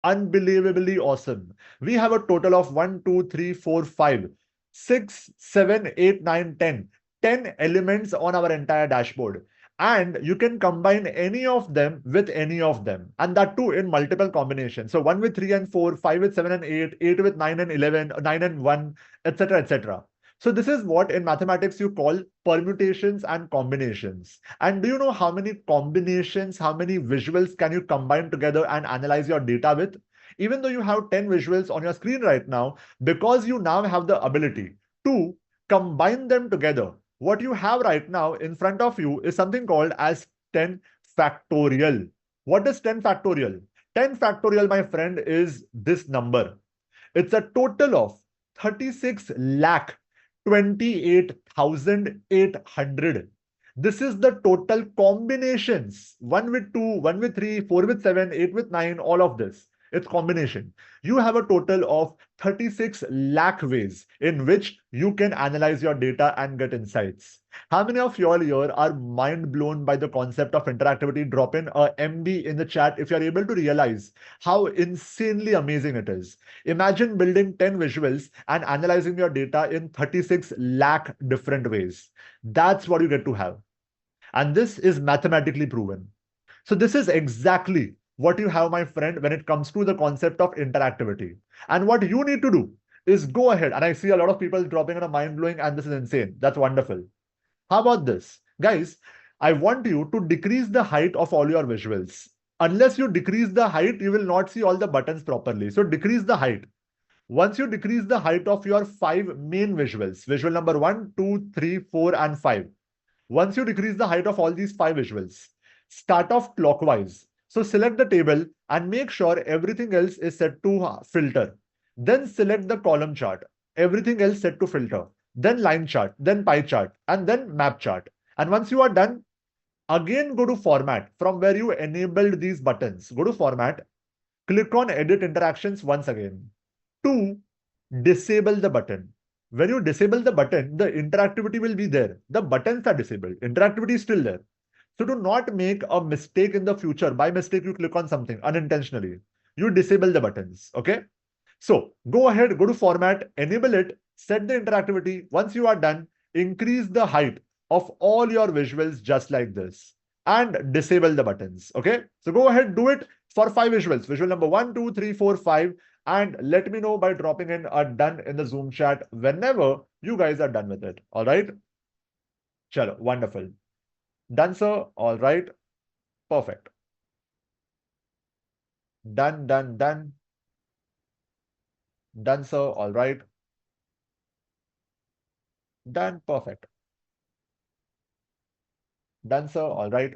Unbelievably awesome. We have a total of 1, 2, 3, 4, 5, 6, 7, 8, 9, 10. 10 elements on our entire dashboard. And you can combine any of them with any of them. And that too in multiple combinations. So 1 with 3 and 4, 5 with 7 and 8, 8 with 9 and 11, 9 and 1, etc., etc. So this is what in mathematics you call permutations and combinations. And do you know how many combinations, how many visuals can you combine together and analyze your data with? Even though you have 10 visuals on your screen right now, because you now have the ability to combine them together, what you have right now in front of you is something called as 10 factorial. What is 10 factorial? 10 factorial, my friend, is this number. It's a total of 36 lakh 28,800. This is the total combinations. 1 with 2, 1 with 3, 4 with 7, 8 with 9, all of this. It's combination. You have a total of 36 lakh ways in which you can analyze your data and get insights. How many of y'all here are mind blown by the concept of interactivity? Drop in a MB in the chat if you're able to realize how insanely amazing it is. Imagine building 10 visuals and analyzing your data in 36 lakh different ways. That's what you get to have. And this is mathematically proven. So this is exactly what you have, my friend, when it comes to the concept of interactivity. And what you need to do is go ahead. And I see a lot of people dropping in a mind blowing, and this is insane. That's wonderful. How about this? Guys, I want you to decrease the height of all your visuals. Unless you decrease the height, you will not see all the buttons properly. So decrease the height. Once you decrease the height of your 5 main visuals, visual number 1, 2, 3, 4, and 5. Once you decrease the height of all these 5 visuals, start off clockwise. So select the table and make sure everything else is set to filter. Then select the column chart. Everything else set to filter. Then line chart, then pie chart, and then map chart. And once you are done, again go to format from where you enabled these buttons. Go to format, click on edit interactions once again. 2, disable the button. When you disable the button, the interactivity will be there. The buttons are disabled. Interactivity is still there. So to not make a mistake in the future, by mistake you click on something unintentionally, you disable the buttons, okay? So go ahead, go to format, enable it, set the interactivity. Once you are done, increase the height of all your visuals just like this and disable the buttons, okay? So go ahead, do it for 5 visuals. Visual number 1, 2, 3, 4, 5. And let me know by dropping in a done in the Zoom chat whenever you guys are done with it, all right? Chalo, wonderful. Done, sir. All right. Perfect. Done, done, done. Done, sir. All right. Done. Perfect. Done, sir. All right.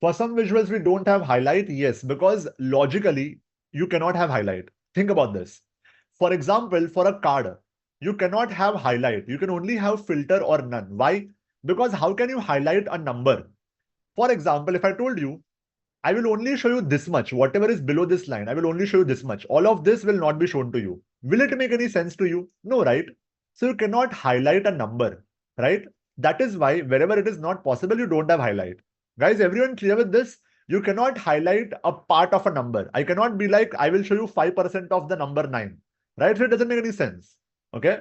For some visuals, we don't have highlight. Yes, because logically, you cannot have highlight. Think about this. For example, for a card, you cannot have highlight. You can only have filter or none. Why? Because how can you highlight a number? For example, if I told you, I will only show you this much. Whatever is below this line, I will only show you this much. All of this will not be shown to you. Will it make any sense to you? No, right? So you cannot highlight a number, right? That is why wherever it is not possible, you don't have highlight. Guys, everyone clear with this? You cannot highlight a part of a number. I cannot be like, I will show you 5% of the number 9, right? So it doesn't make any sense. Okay?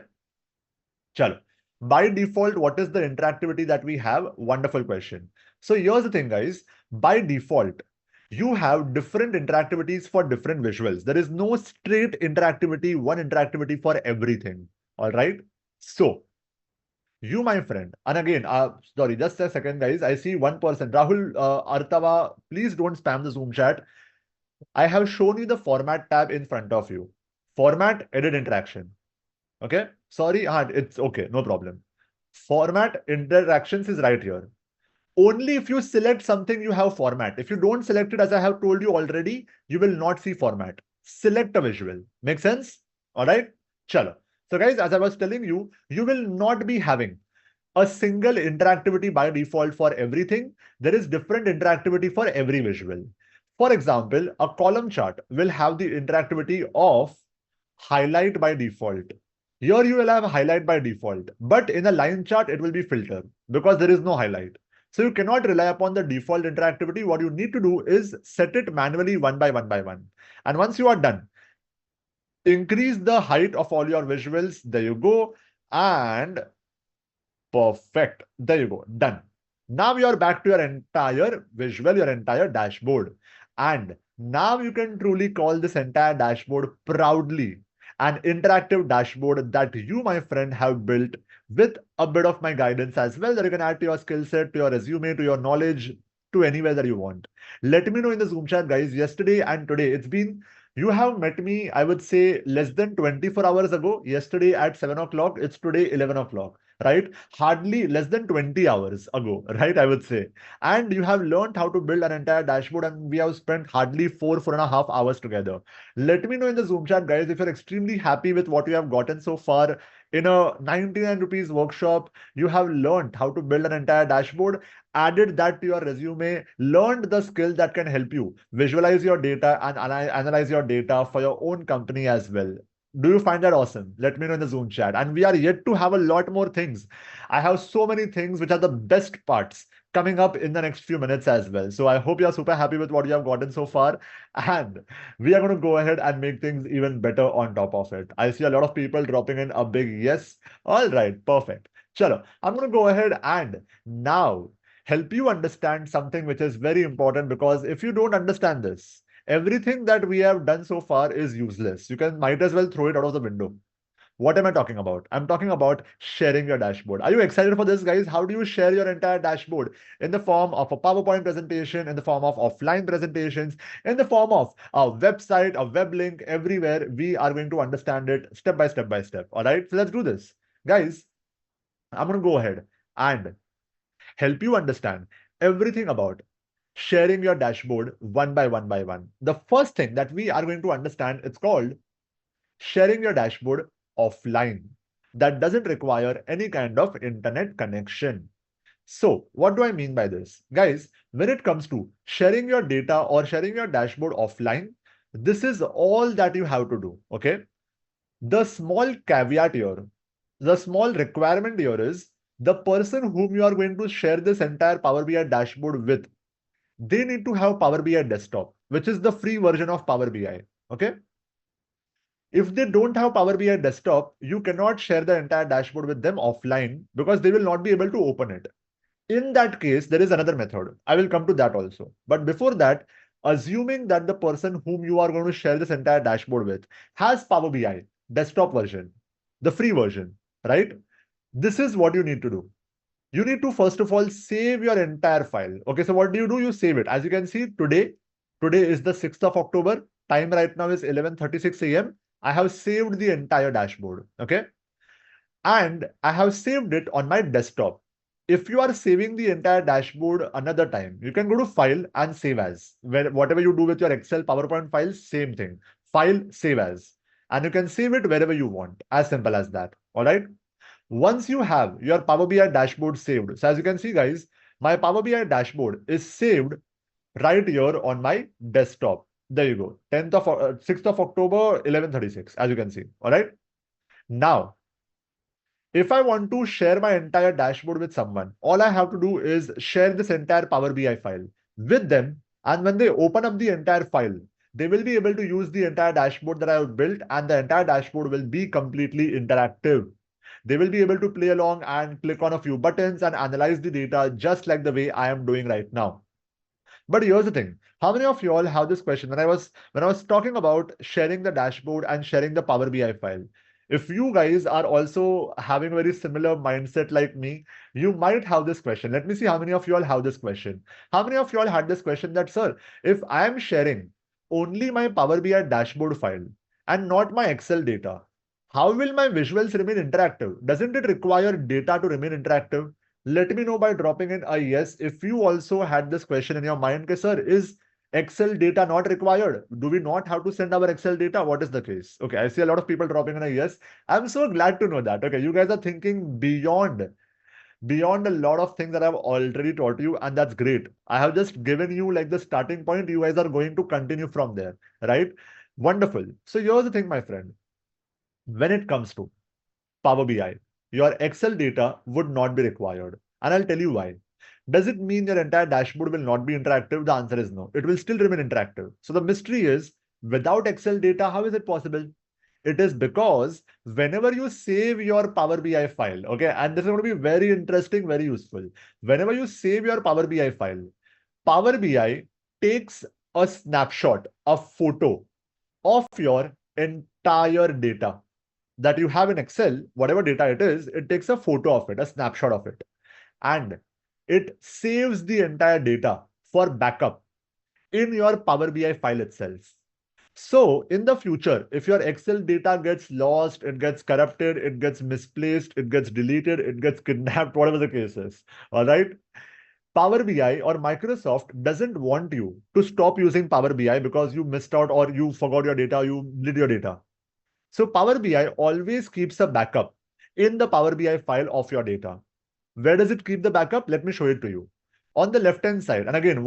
Chalo. By default, what is the interactivity that we have? Wonderful question. So here's the thing, guys. By default, you have different interactivities for different visuals. There is no straight interactivity, one interactivity for everything. All right. So you, my friend, and again, sorry, just a second, guys. I see one person, Rahul Artava. Please don't spam the Zoom chat. I have shown you the format tab in front of you. Format, edit interaction. Okay. Sorry, it's okay. No problem. Format interactions is right here. Only if you select something, you have format. If you don't select it, as I have told you already, you will not see format. Select a visual. Make sense? All right. Chalo. So guys, as I was telling you, you will not be having a single interactivity by default for everything. There is different interactivity for every visual. For example, a column chart will have the interactivity of highlight by default. Here you will have highlight by default, but in a line chart, it will be filter because there is no highlight. So you cannot rely upon the default interactivity. What you need to do is set it manually one by one by one. And once you are done, increase the height of all your visuals. There you go. And perfect. There you go. Done. Now you are back to your entire visual, your entire dashboard. And now you can truly call this entire dashboard proudly an interactive dashboard that you, my friend, have built with a bit of my guidance as well, that you can add to your skill set, to your resume, to your knowledge, to anywhere that you want. Let me know in the Zoom chat, guys. Yesterday and today, you have met me, I would say, less than 24 hours ago. Yesterday at 7 o'clock, it's today 11 o'clock, right? Hardly less than 20 hours ago, right? I would say. And you have learned how to build an entire dashboard, and we have spent hardly 4.5 hours together. Let me know in the Zoom chat, guys, if you're extremely happy with what you have gotten so far. In a 99 rupees workshop, you have learned how to build an entire dashboard, added that to your resume, learned the skill that can help you visualize your data and analyze your data for your own company as well. Do you find that awesome? Let me know in the Zoom chat. And we are yet to have a lot more things. I have so many things which are the best parts coming up in the next few minutes as well. So I hope you're super happy with what you have gotten so far. And we are going to go ahead and make things even better on top of it. I see a lot of people dropping in a big yes. All right, perfect. Chalo, I'm going to go ahead and now help you understand something which is very important, because if you don't understand this, everything that we have done so far is useless. You might as well throw it out of the window. What am I talking about? I'm talking about sharing your dashboard. Are you excited for this, guys? How do you share your entire dashboard? In the form of a PowerPoint presentation, in the form of offline presentations, in the form of a website, a web link, everywhere. We are going to understand it step by step by step. All right, so let's do this. Guys, I'm going to go ahead and help you understand everything about sharing your dashboard one by one by one. The first thing that we are going to understand, it's called sharing your dashboard offline. That doesn't require any kind of internet connection. So what do I mean by this? Guys, when it comes to sharing your data or sharing your dashboard offline, this is all that you have to do, okay? The small caveat here, the small requirement here is the person whom you are going to share this entire Power BI dashboard with, they need to have Power BI desktop, which is the free version of Power BI. Okay. If they don't have Power BI desktop, you cannot share the entire dashboard with them offline because they will not be able to open it. In that case, there is another method. I will come to that also. But before that, assuming that the person whom you are going to share this entire dashboard with has Power BI desktop version, the free version, right? This is what you need to do. You need to first of all save your entire file. Okay, so what do? You save it. As you can see, today is the 6th of October. Time right now is 11:36 a.m. I have saved the entire dashboard. Okay, and I have saved it on my desktop. If you are saving the entire dashboard another time, you can go to File and Save As. Whatever you do with your Excel, PowerPoint files, same thing. File, Save As. And you can save it wherever you want. As simple as that. All right. Once you have your Power BI dashboard saved, so as you can see, guys, my Power BI dashboard is saved right here on my desktop. There you go. 6th of October, 11:36, as you can see. All right. Now, if I want to share my entire dashboard with someone, all I have to do is share this entire Power BI file with them. And when they open up the entire file, they will be able to use the entire dashboard that I have built, and the entire dashboard will be completely interactive. They will be able to play along and click on a few buttons and analyze the data just like the way I am doing right now. But here's the thing. How many of you all have this question? When I was talking about sharing the dashboard and sharing the Power BI file, if you guys are also having a very similar mindset like me, you might have this question. Let me see how many of you all have this question. How many of you all had this question that, sir, if I am sharing only my Power BI dashboard file and not my Excel data, how will my visuals remain interactive? Doesn't it require data to remain interactive? Let me know by dropping in a yes if you also had this question in your mind. Okay, sir, is Excel data not required? Do we not have to send our Excel data? What is the case? Okay, I see a lot of people dropping in a yes. I'm so glad to know that. Okay, you guys are thinking beyond a lot of things that I've already taught you, and that's great. I have just given you like the starting point. You guys are going to continue from there, right? Wonderful. So here's the thing, my friend. When it comes to Power BI, your Excel data would not be required. And I'll tell you why. Does it mean your entire dashboard will not be interactive? The answer is no. It will still remain interactive. So the mystery is, without Excel data, how is it possible? It is because whenever you save your Power BI file, okay, and this is going to be very interesting, very useful. Whenever you save your Power BI file, Power BI takes a snapshot, a photo of your entire data that you have in Excel, whatever data it is, it takes a photo of it, a snapshot of it, and it saves the entire data for backup in your Power BI file itself. So in the future, if your Excel data gets lost, it gets corrupted, it gets misplaced, it gets deleted, it gets kidnapped, whatever the case is, all right? Power BI or Microsoft doesn't want you to stop using Power BI because you missed out or you forgot your data, you did your data. So Power BI always keeps a backup in the Power BI file of your data. Where does it keep the backup? Let me show it to you. On the left-hand side, and again,